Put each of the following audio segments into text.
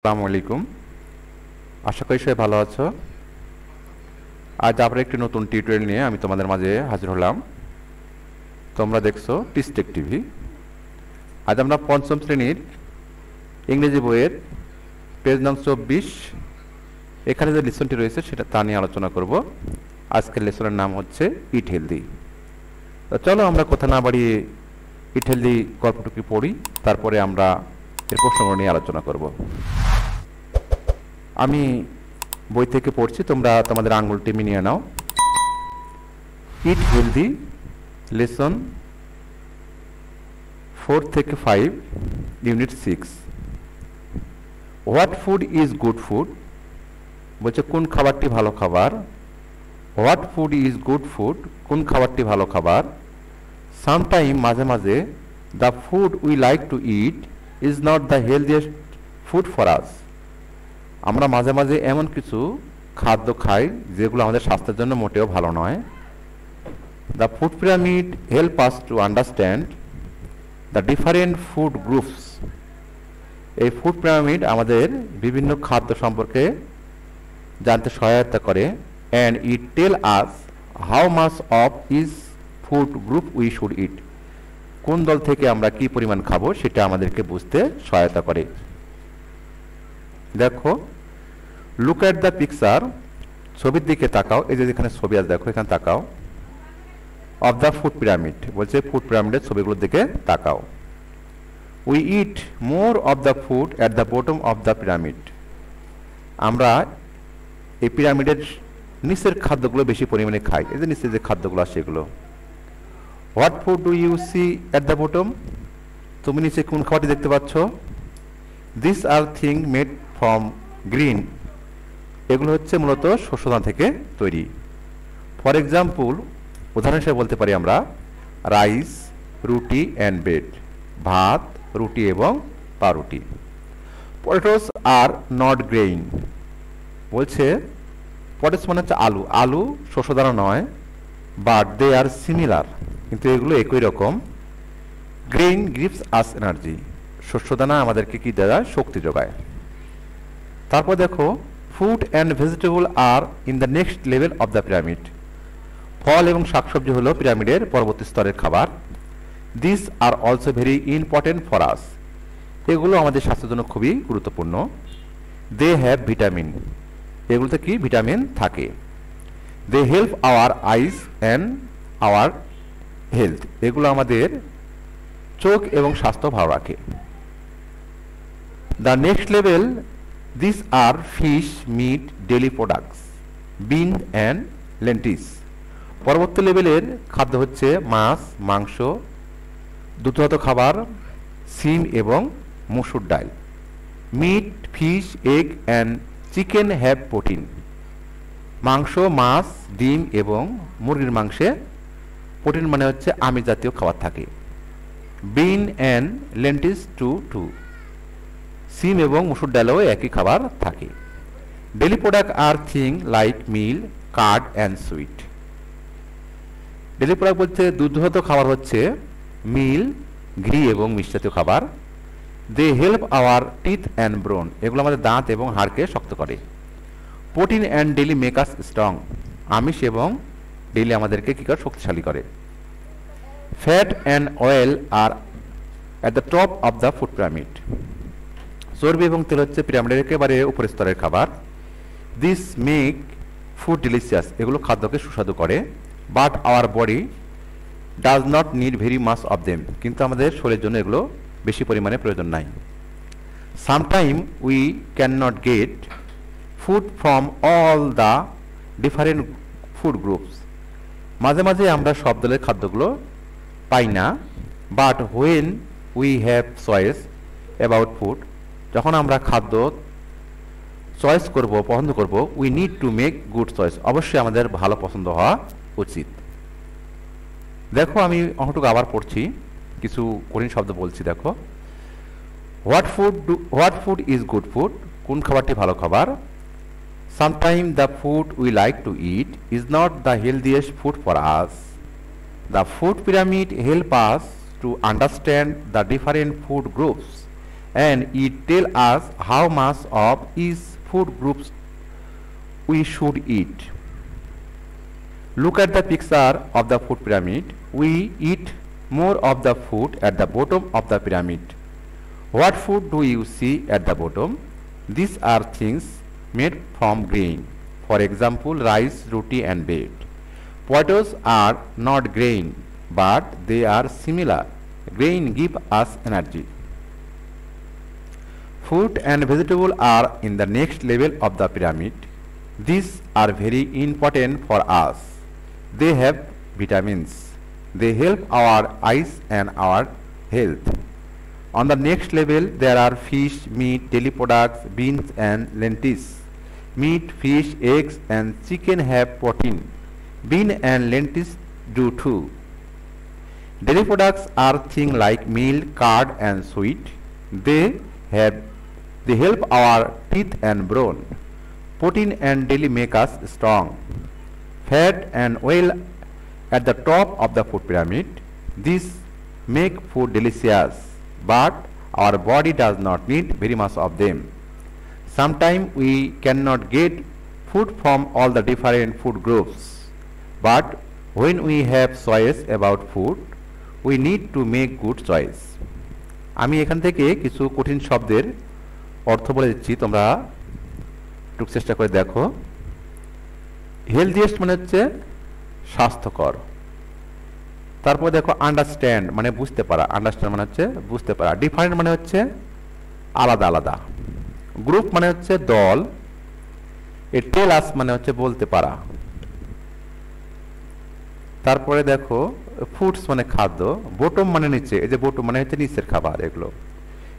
আসসালামু আলাইকুম। আশা করি সবাই ভালো আছো। আজ আবার একটি নতুন টিউটোরিয়াল নিয়ে আমি তোমাদের মাঝে হাজির হলাম। তোমরা দেখছো টিস্টেক টিভি। আজ আমরা পঞ্চম শ্রেণীর ইংরেজি বইয়ের পেজ নং 24 এখানে যে লেসনটি রয়েছে সেটা তা নিয়ে আলোচনা করব। আজকের লেসনের নাম হচ্ছে ইট হেলদি। তো চলো আমরা কথা না বাড়িয়ে ইট হেলদি গল্পটুকু পড়ি, তারপরে আমরা এর প্রসঙ্গ নিয়ে আলোচনা করব। আমি বই থেকে পড়ছি, তোমরা তোমাদের আঙ্গুলটি মিলিয়ে নাও। ইট হেলদি লেসন 4 থেকে 5 unit 6। What food is good food, বলছে কোন খাবারটি ভালো খাবার। What food is good food, কোন খাবারটি ভালো খাবার। সামটাইম মাঝে মাঝে the food we like to it is not the healthiest food for us, আমরা মাঝে মাঝে এমন কিছু খাদ্য খাই যেগুলো আমাদের স্বাস্থ্যের জন্য মোটেও ভালো নয়। The food pyramid help us to understand the different food groups, এই ফুড পিরামিড আমাদের বিভিন্ন খাদ্য সম্পর্কে জানতে সহায়তা করে। And it tell us how much of is food group we should eat, কোন দল থেকে আমরা কি পরিমাণ খাবো সেটা আমাদেরকে বুঝতে সহায়তা করে। দেখো, লুক অ্যাট দ্য পিকচার, ছবির দিকে তাকাও। এই যে যেখানে ছবি আছে দেখো, এখানে তাকাও। অফ দ্য ফুড পিরামিড, বলছে ফুড পিরামিডের ছবিগুলোর দিকে তাকাও। We eat more of the food at the bottom of the pyramid, আমরা এই পিরামিডের নিচের খাদ্যগুলো বেশি পরিমাণে খাই। এই যে নিচে যে খাদ্যগুলো আছে সেগুলো। What food do you see at the bottom, তুমি নিচে কোন খাবারটি দেখতে পাচ্ছ। This are thing made from green, এগুলো হচ্ছে মূলত শস্যদানা থেকে তৈরি। ফর এক্সাম্পল, উদাহরণ হিসেবে বলতে পারি আমরা রাইস, রুটি অ্যান্ড ব্রেড, ভাত, রুটি এবং পাউরুটি। পটেটোস আর নট গ্রেইন, বলছে পটেটোস মানে হচ্ছে আলু, আলু শস্যদানা নয়, বাট দে আর সিমিলার, কিন্তু এগুলো একই রকম। গ্রেইন গিভস আস এনার্জি, শস্যদানা আমাদেরকে কি দেয়, শক্তি যোগায়। তারপর দেখো, food and vegetable are in the next level of the pyramid, ফল এবং শাকসবজি হলো পিরামিডের পরবর্তী স্তরের খাবার। This are also very important for us, এগুলো আমাদের স্বাস্থ্যের জন্য খুবই গুরুত্বপূর্ণ। দে হ্যাভ ভিটামিন, এগুলোতে কি ভিটামিন থাকে। They help our eyes and our health, এগুলো আমাদের চোখ এবং স্বাস্থ্য ভালো রাখে। The next level, this are fish, meat, dairy products, bean and lentils, পরবর্তী লেভেলের খাদ্য হচ্ছে মাছ, মাংস, দুধজাত খাবার, সিম এবং মসুর ডাল। Meat, fish, egg and chicken have protein, মাংস, মাছ, ডিম এবং মুরগির মাংসে প্রোটিন মানে হচ্ছে আমিষ জাতীয় খাবার থাকে। বিন অ্যান্ড লেন্টিস টু, সিম এবং মসুর ডালেও একই খাবার থাকে। Daily product are thing like milk, curd and sweet, daily product বলতে দুগ্ধজাত খাবার হচ্ছে মিল, ঘি এবং মিষ্টি জাতীয় খাবার। They help our teeth and ব্রোন, এগুলো আমাদের দাঁত এবং হাড়কে শক্ত করে। Protein and dairy make us strong, আমিষ এবং ডেইলি আমাদেরকে কি করে, শক্তিশালী করে। Fat and oil are at the top of the food pyramid, চর্বি এবং তেল হচ্ছে পিরামিডের একেবারে উপরের স্তরের খাবার। দিস মেক ফুড ডিলিশিয়াস, এগুলো খাদ্যকে সুস্বাদু করে। But our body does not need very much of them, কিন্তু আমাদের শরীরের জন্য এগুলো বেশি পরিমাণে প্রয়োজন নাই। Sometime we can not get food from all the different food groups, মাঝে মাঝে আমরা সব দলের খাদ্যগুলো পাই না। But when we have choice about food, যখন আমরা খাদ্য চয়েস করব, পছন্দ করব, we need to make good choice, অবশ্যই আমাদের ভালো পছন্দ হওয়া উচিত। দেখো, আমি অংশটুকু আবার পড়ছি, কিছু কঠিন শব্দ বলছি। দেখো, what food is good food, কোন খাবারটি ভালো খাবার। Sometime the food we like to it is not the healthiest food for us, the food pyramid help us to understand the different food groups and it tell us how much of each food groups we should eat. Look at the picture of the food pyramid. We eat more of the food at the bottom of the pyramid. What food do you see at the bottom? These are things made from grain. For example, rice, roti and bread. Potatoes are not grain, but they are similar. Grain give us energy. Fruit and vegetable are in the next level of the pyramid. These are very important for us. They have vitamins. They help our eyes and our health. On the next level, there are fish, meat, dairy products, beans and lentils. Meat, fish, eggs and chicken have protein. Bean and lentils do too. Dairy products are things like milk, curd and sweet. They help our teeth and bone. Protein and dairy make us strong. Fat and oil at the top of the food pyramid. These make food delicious, but our body does not need very much of them. Sometimes we cannot get food from all the different food groups, but when we have choice about food, we need to make good choice. আমি এখান থেকে কিছু কঠিন শব্দের অর্থ বলে দিচ্ছি, তোমরা একটু চেষ্টা করে দেখো। হেলদিয়েস্ট মানে হচ্ছে স্বাস্থ্যকর। তারপর দেখো আন্ডারস্ট্যান্ড মানে বুঝতে পারা, আন্ডারস্ট্যান্ড মানে হচ্ছে বুঝতে পারা। ডিফারেন্ট মানে হচ্ছে আলাদা আলাদা। গ্রুপ মানে হচ্ছে দল। এ টেল আস মানে হচ্ছে বলতে পারা। তারপরে দেখো ফুডস মানে খাদ্য। বটম মানে নিচে, এই যে বটম মানে হচ্ছে নিচের খাবার এগুলো।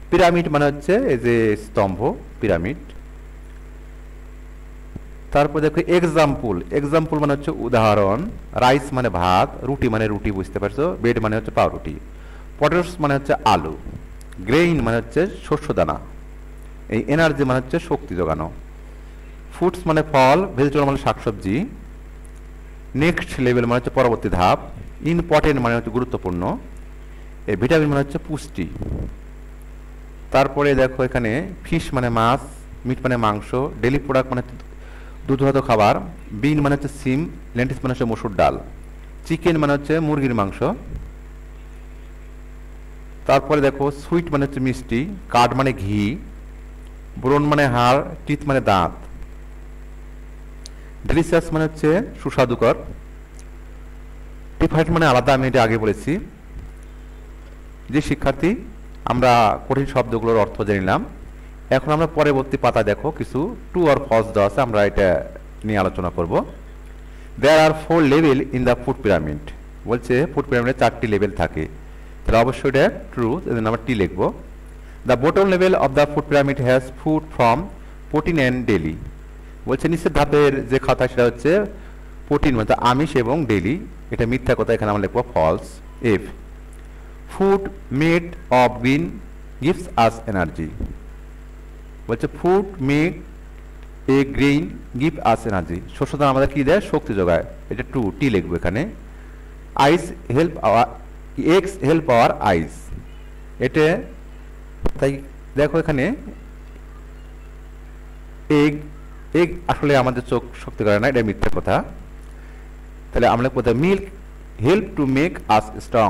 পিরামিড মানে হচ্ছে এই যে স্তম্ভ, পিরামিড। তারপর দেখো এক্সাম্পল, এক্সাম্পল মানে হচ্ছে উদাহরণ। রাইস মানে ভাত, রুটি মানে রুটি বুঝতে পারছো, ব্রেড মানে হচ্ছে পাউরুটি। পটেটোস মানে হচ্ছে আলু। গ্রেইন মানে হচ্ছে শস্য দানা। এই এনার্জি মানে হচ্ছে শক্তি যোগানো। ফুডস মানে ফল, ভেজিটেবল মানে শাকসবজি। নেক্সট লেভেল মানে হচ্ছে পরবর্তী ধাপ। ইম্পর্টেন্ট মানে হচ্ছে গুরুত্বপূর্ণ। এই ভিটামিন মানে হচ্ছে পুষ্টি। তারপরে দেখো এখানে ফিশ মানে মাছ, মিট মানে মাংস, ডেইলি প্রোডাক্ট মানে দুধজাত খাবার, বিন মানে হচ্ছে সিম, লেন্টিস মানে হচ্ছে মসুর ডাল, চিকেন মানে হচ্ছে মুরগির মাংস। তারপরে দেখো সুইট মানে হচ্ছে মিষ্টি, কার্ড মানে ঘি, ব্রোন মানে হাড়, টিথ মানে দাঁত, ডেলিশিয়াস মানে হচ্ছে সুস্বাদুকর, ডিফারেন্ট মানে আলাদা, আমি এটা আগে বলেছি। যে শিক্ষার্থী আমরা কঠিন শব্দগুলোর অর্থ জেনে নিলাম, এখন আমরা পরবর্তী পাতা দেখো কিছু ট্রু অর ফলস দেওয়া আছে, আমরা এটা নিয়ে আলোচনা করব। দেয়ার আর 4 level in the food pyramid, বলছে ফুড পিরামিডে 4টি লেভেল থাকে, তাহলে অবশ্যই এটা ট্রু, এজন্য আমরা টি লিখবো। The bottom level of the food pyramid has food from protein and daily, বলছে নিচের ধাপের যে খাতা সেটা হচ্ছে প্রোটিন মানে আমিষ এবং ডেইলি, এটা মিথ্যা কথা, এখানে আমরা লিখবো false. F food made of grain gives us energy, বলছে food made a grain give us energy, শস্য দানা আমাদের কি দেয়, শক্তি যোগায়, এটা টু, টি লিখবো এখানে। Eyes help our, eggs help our eyes, এটা তাই দেখো এখানে এগ, এগ আসলে আমাদের চোখ শক্তি করে না, এটা মিথ্যা কথা। তাহলে আমরা কোথায় milk help to make us strong,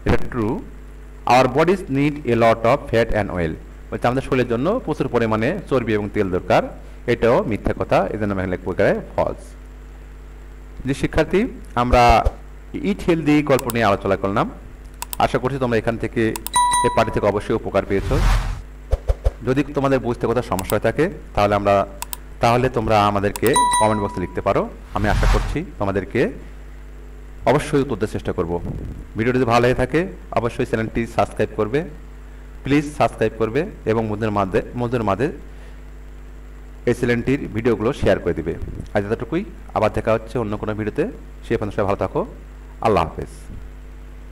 এটা true. Our bodies need a lot of fat and oil, বলছে আমাদের শরীরের জন্য প্রচুর পরিমাণে চর্বি এবং তেল দরকার, এটাও মিথ্যা কথা, এই জন্য আমরা লিখবো ফলস। যে শিক্ষার্থী আমরা ইট হেলদি গল্প নিয়ে আলোচনা করলাম, আশা করছি তোমরা এখান থেকে এই পাঠটি থেকে অবশ্যই উপকার পেয়েছো। যদি তোমাদের বুঝতে কোথাও সমস্যা হয়ে থাকে তাহলে তোমরা আমাদেরকে কমেন্ট বক্সে লিখতে পারো, আমি আশা করছি তোমাদেরকে অবশ্যই উত্তর দেওয়ার চেষ্টা করব। ভিডিওটি যদি ভালো লেগে থাকে অবশ্যই চ্যানেলটি সাবস্ক্রাইব করবে, প্লিজ সাবস্ক্রাইব করবে এবং বন্ধুদের মাঝে এই চ্যানেলটির ভিডিওগুলো শেয়ার করে দিবে। আজ এতটুকুই, আবার দেখা হচ্ছে অন্য কোনো ভিডিওতে, সে পর্যন্ত সবাই ভালো থাকো, আল্লাহ হাফেজ।